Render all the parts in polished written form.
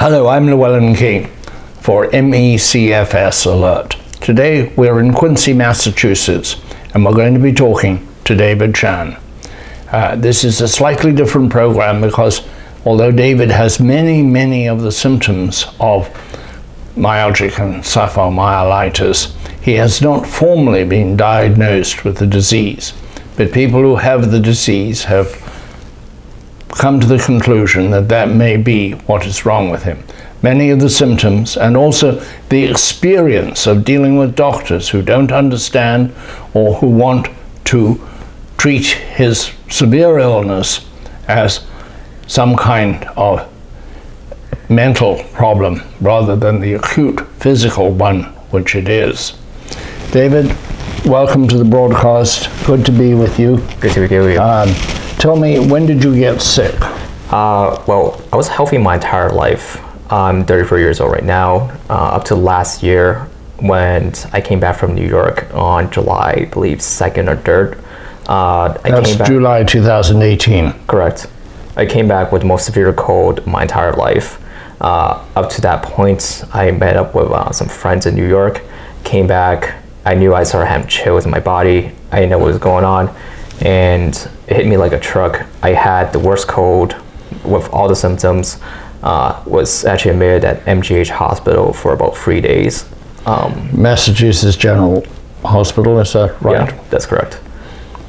Hello, I'm Llewellyn King for CFS Alert. Today we're in Quincy, Massachusetts, and we're going to be talking to David Chan. This is a slightly different program because although David has many of the symptoms of myalgic encephalomyelitis, he has not formally been diagnosed with the disease. But people who have the disease have come to the conclusion that that may be what is wrong with him. Many of the symptoms and also the experience of dealing with doctors who don't understand or who want to treat his severe illness as some kind of mental problem rather than the acute physical one which it is. David, welcome to the broadcast. Good to be with you. Good to be with you. Tell me, when did you get sick? Well, I was healthy my entire life. I'm 34 years old right now. Up to last year when I came back from New York on July, I believe, 2nd or 3rd. That's July 2018. Correct. I came back with the most severe cold my entire life. Up to that point, I met up with some friends in New York, came back. I knew I started having chills in my body. I didn't know what was going on, and it hit me like a truck. I had the worst cold with all the symptoms. Was actually admitted at MGH Hospital for about 3 days. Massachusetts General Hospital, is that right? Yeah, that's correct.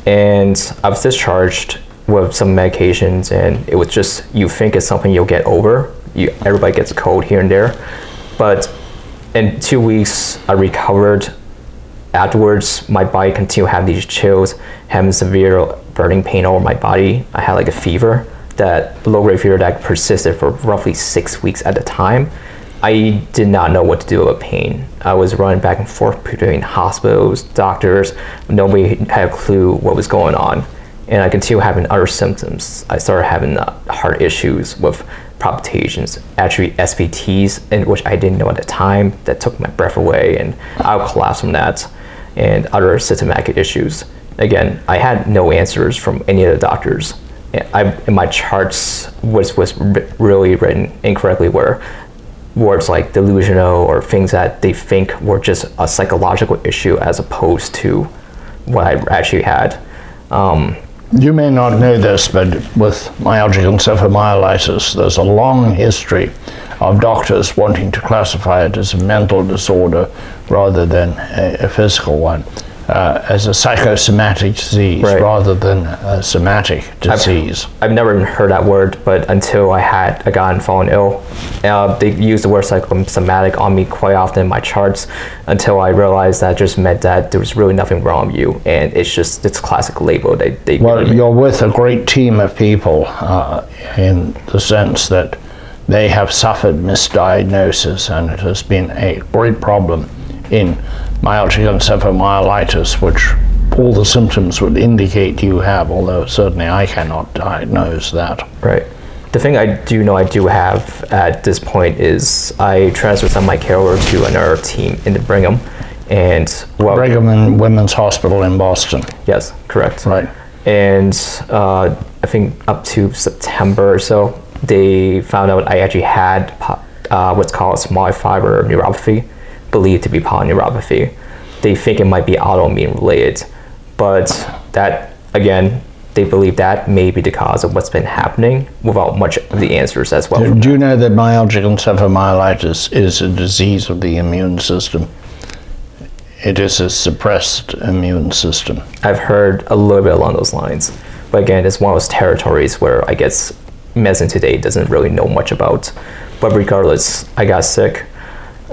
And I was discharged with some medications, and it was just, you think it's something you'll get over. Everybody gets a cold here and there. But in 2 weeks, I recovered. Afterwards, my body continued to have these chills, having severe burning pain over my body. I had like a fever, that low-grade fever that persisted for roughly 6 weeks at a time. I did not know what to do with pain. I was running back and forth between hospitals, doctors. Nobody had a clue what was going on. And I continued having other symptoms. I started having heart issues with palpitations, actually SVTs, and which I didn't know at the time, that took my breath away, and I would collapse from that, and other systematic issues. Again, I had no answers from any of the doctors. In my charts was really written incorrectly, where words like delusional or things that they think were just a psychological issue as opposed to what I actually had. You may not know this, but with myalgic encephalomyelitis, there's a long history of doctors wanting to classify it as a mental disorder rather than a physical one, as a psychosomatic disease, right, rather than a somatic disease. I've never even heard that word, but until I had fallen ill, they used the word psychosomatic on me quite often in my charts, until I realized that just meant that there was really nothing wrong with you, and it's classic label. Well, you're with a great team of people in the sense that they have suffered misdiagnosis, and it has been a great problem in myalgic encephalomyelitis, which all the symptoms would indicate you have, although certainly I cannot diagnose that. Right. The thing I do know I do have at this point is I transferred some of my care over to another team in the Brigham, and Brigham and Women's Hospital in Boston. Yes, correct. Right. And I think up to September or so, they found out I actually had what's called small fiber neuropathy, believed to be polyneuropathy. They think it might be autoimmune related, but that, again, they believe that may be the cause of what's been happening without much of the answers as well. Do you know that myalgic encephalomyelitis is a disease of the immune system? It is a suppressed immune system. I've heard a little bit along those lines, but again, it's one of those territories where I guess medicine today doesn't really know much about. But regardless, I got sick.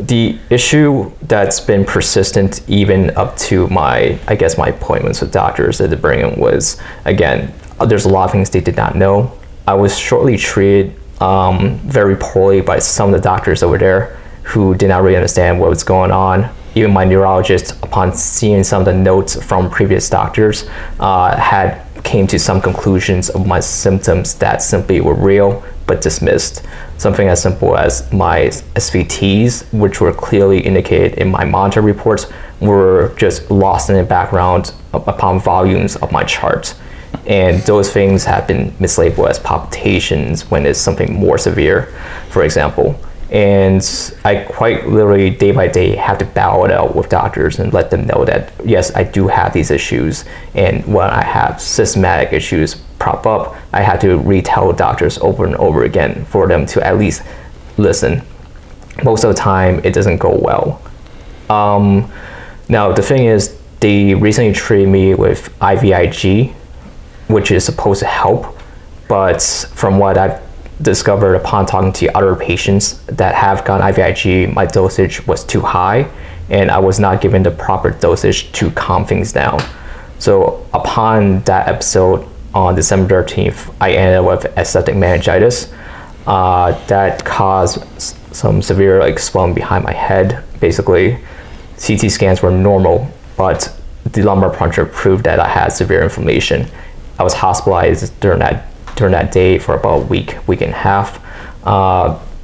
The issue that's been persistent even up to my appointments with doctors at the Brigham was, again, there's a lot of things they did not know. I was shortly treated very poorly by some of the doctors over there who did not really understand what was going on. Even my neurologist, upon seeing some of the notes from previous doctors, came to some conclusions of my symptoms that simply were real but dismissed. Something as simple as my SVTs, which were clearly indicated in my monitor reports, were just lost in the background upon volumes of my charts. And those things have been mislabeled as palpitations when it's something more severe, for example. And I quite literally day by day have to battle it out with doctors and let them know that yes, I do have these issues, and when I have systematic issues prop up, I have to retell doctors over and over again for them to at least listen. Most of the time it doesn't go well. Now the thing is, they recently treated me with IVIG, which is supposed to help, but from what I've discovered upon talking to other patients that have gotten IVIG, my dosage was too high and I was not given the proper dosage to calm things down. So upon that episode on December 13th, I ended up with aesthetic meningitis. That caused some severe like swelling behind my head. Basically, CT scans were normal, but the lumbar puncture proved that I had severe inflammation. I was hospitalized during that day for about a week and a half.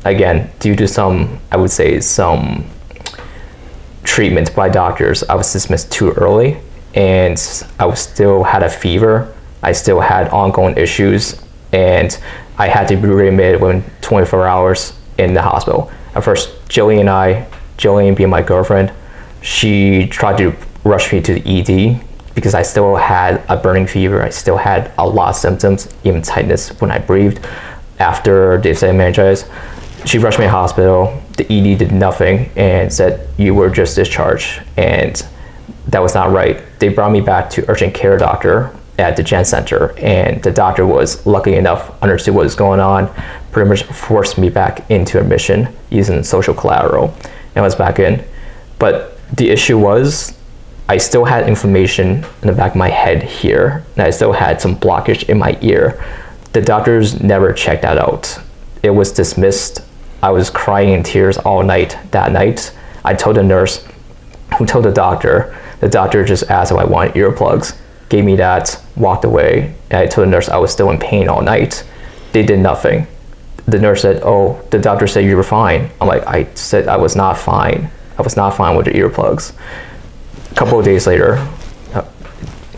Again, due to some, I would say, some treatment by doctors, I was dismissed too early, and I still had a fever. I still had ongoing issues, and I had to be readmitted within 24 hours in the hospital. At first, Jillian being my girlfriend, she tried to rush me to the ED because I still had a burning fever. I still had a lot of symptoms, even tightness when I breathed after the aesthetic meningitis. She rushed me to the hospital. The ED did nothing and said, "You were just discharged," and that was not right. They brought me back to urgent care doctor at the Gen Center, and the doctor was lucky enough, understood what was going on, pretty much forced me back into admission using social collateral, and I was back in. But the issue was, I still had inflammation in the back of my head here, and I still had some blockage in my ear. The doctors never checked that out. It was dismissed. I was crying in tears all night that night. I told the nurse, who told the doctor just asked if I wanted earplugs, gave me that, walked away, and I told the nurse I was still in pain all night. They did nothing. The nurse said, "Oh, the doctor said you were fine." I'm like, I said I was not fine. I was not fine with the earplugs. A couple of days later,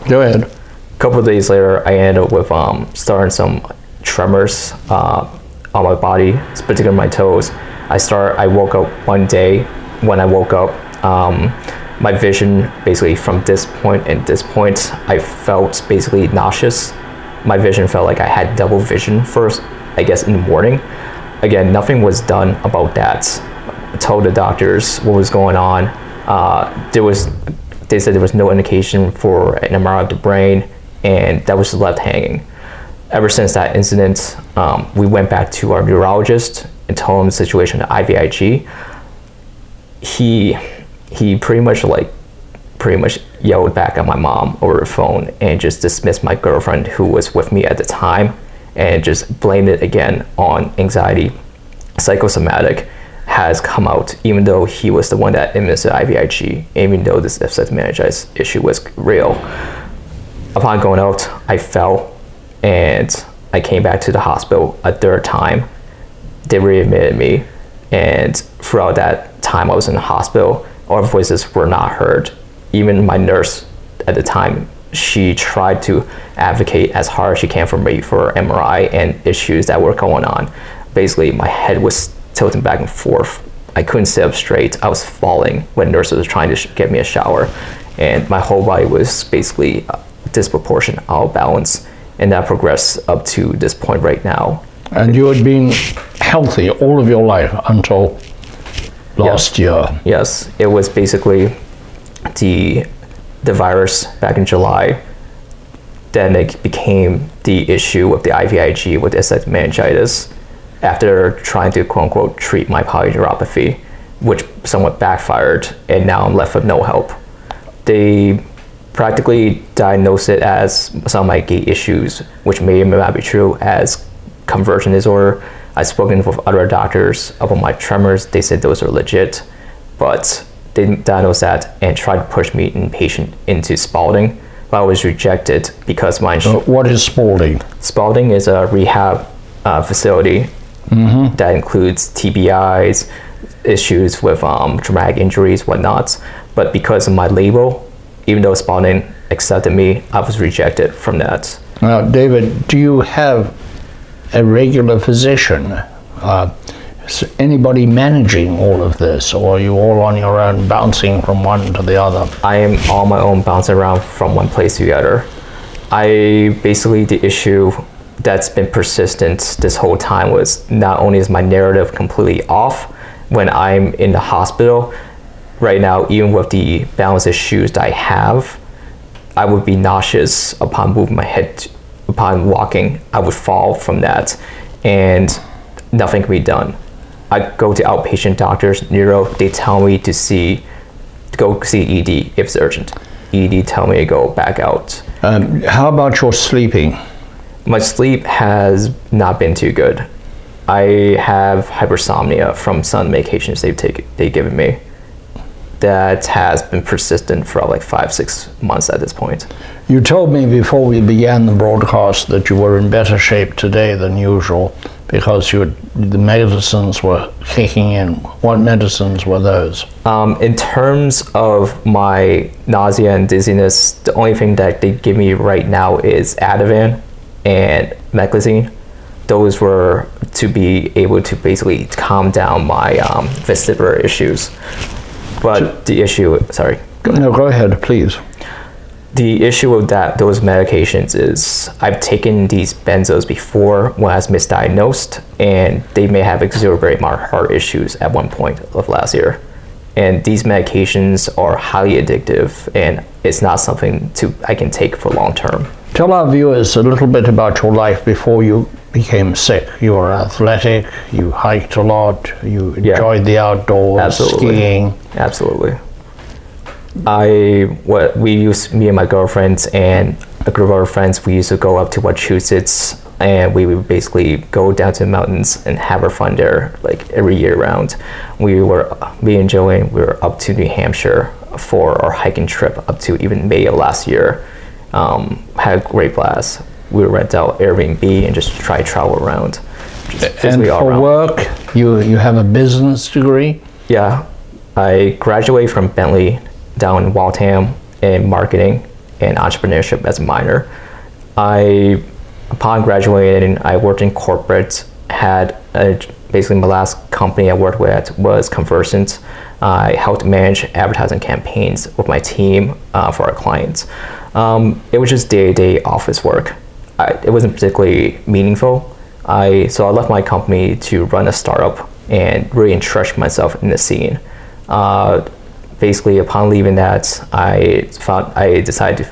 Go ahead. A couple of days later, I ended up with starting some tremors on my body, particularly my toes. I woke up one day. When I woke up, my vision basically from this point and this point, I felt basically nauseous. My vision felt like I had double vision first, I guess, in the morning. Again, nothing was done about that. I told the doctors what was going on. They said there was no indication for an MRI of the brain, and that was left hanging. Ever since that incident, we went back to our neurologist and told him the situation at IVIG. He pretty much yelled back at my mom over the phone and just dismissed my girlfriend who was with me at the time and just blamed it again on anxiety. Psychosomatic has come out, even though he was the one that administered IVIG, even though this aesthetic meningitis issue was real. Upon going out, I fell and I came back to the hospital a third time. They readmitted me, and throughout that time I was in the hospital, our voices were not heard. Even my nurse at the time, she tried to advocate as hard as she can for me for MRI and issues that were going on. Basically, my head was tilting back and forth. I couldn't sit up straight. I was falling when nurses were trying to get me a shower, and my whole body was basically disproportionate, out of balance, and that progressed up to this point right now. And you had been healthy all of your life until last year. Yes, it was basically the virus back in July. Then it became the issue with the IVIG, with the aesthetic meningitis, after trying to quote unquote treat my polyneuropathy, which somewhat backfired, and now I'm left with no help. They practically diagnosed it as some of my gait issues, which may or may not be true, as conversion disorder. I've spoken with other doctors about my tremors. They said those are legit, but they didn't diagnose that and tried to push me inpatient into Spalding, but I was rejected because my What is Spalding? Spalding is a rehab facility that includes TBIs, issues with traumatic injuries, whatnot. But because of my label, even though Spalding accepted me, I was rejected from that. Now, David, do you have a regular physician? Is anybody managing all of this, or are you all on your own, bouncing from one to the other? I am on my own, bouncing around from one place to the other. The issue that's been persistent this whole time was not only is my narrative completely off when I'm in the hospital, right now, even with the balance issues that I have, I would be nauseous upon moving my head, upon walking. I would fall from that, and nothing can be done. I go to outpatient doctors, neuro, they tell me to go see ED if it's urgent. ED tell me to go back out. How about your sleeping? My sleep has not been too good. I have hypersomnia from some medications they've given me. That has been persistent for like 5-6 months at this point. You told me before we began the broadcast that you were in better shape today than usual because the medicines were kicking in. What medicines were those? In terms of my nausea and dizziness, the only thing that they give me right now is Ativan and Meclizine. Those were to be able to basically calm down my vestibular issues. But the issue, sorry. No, go ahead, please. The issue with those medications is I've taken these benzos before when I was misdiagnosed, and they may have exacerbated my heart issues at one point of last year. And these medications are highly addictive, and it's not something I can take for long term. Tell our viewers a little bit about your life before you became sick. You were athletic, you hiked a lot, you enjoyed the outdoors, skiing. Absolutely. Me and my girlfriends and a group of our friends, we used to go up to Massachusetts, and we would basically go down to the mountains and have our fun there like every year round. Me and Joanne, we were up to New Hampshire for our hiking trip up to even May of last year. Had a great blast. We would rent out Airbnb and just try to travel around. And for work, you have a business degree? Yeah, I graduated from Bentley down in Waltham in marketing and entrepreneurship as a minor. Upon graduating, I worked in corporate, basically my last company I worked with was Conversant. I helped manage advertising campaigns with my team for our clients. It was just day-to-day office work. It wasn't particularly meaningful. So I left my company to run a startup and really entrench myself in the scene. Basically, upon leaving that, I decided to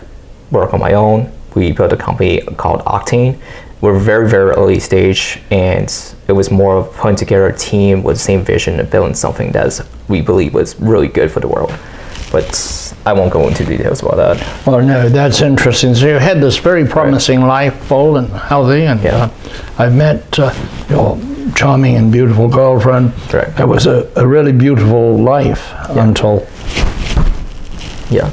work on my own. We built a company called Octane. We're very, very early stage, and it was more of putting together a team with the same vision and building something that we believe was really good for the world. But I won't go into details about that. Well, no, that's interesting. So you had this very promising life, full and healthy, and I've met your charming and beautiful girlfriend. Correct. It was a really beautiful life until... Yeah.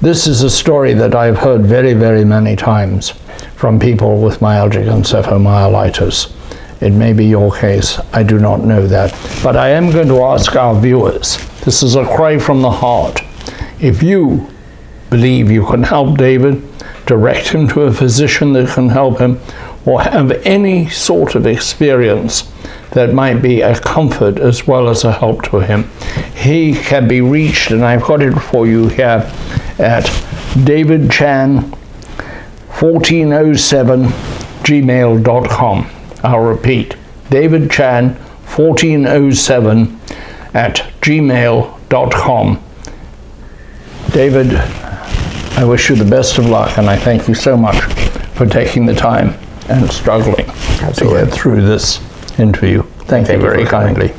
This is a story that I've heard very, very many times from people with myalgic encephalomyelitis. It may be your case, I do not know that. But I am going to ask our viewers, this is a cry from the heart. If you believe you can help David, direct him to a physician that can help him, or have any sort of experience that might be a comfort as well as a help to him, he can be reached, and I've got it for you here, at davidchan1407gmail.com. I'll repeat, davidchan1407@gmail.com. David, I wish you the best of luck, and I thank you so much for taking the time and struggling to get through this interview. Thank you very kindly.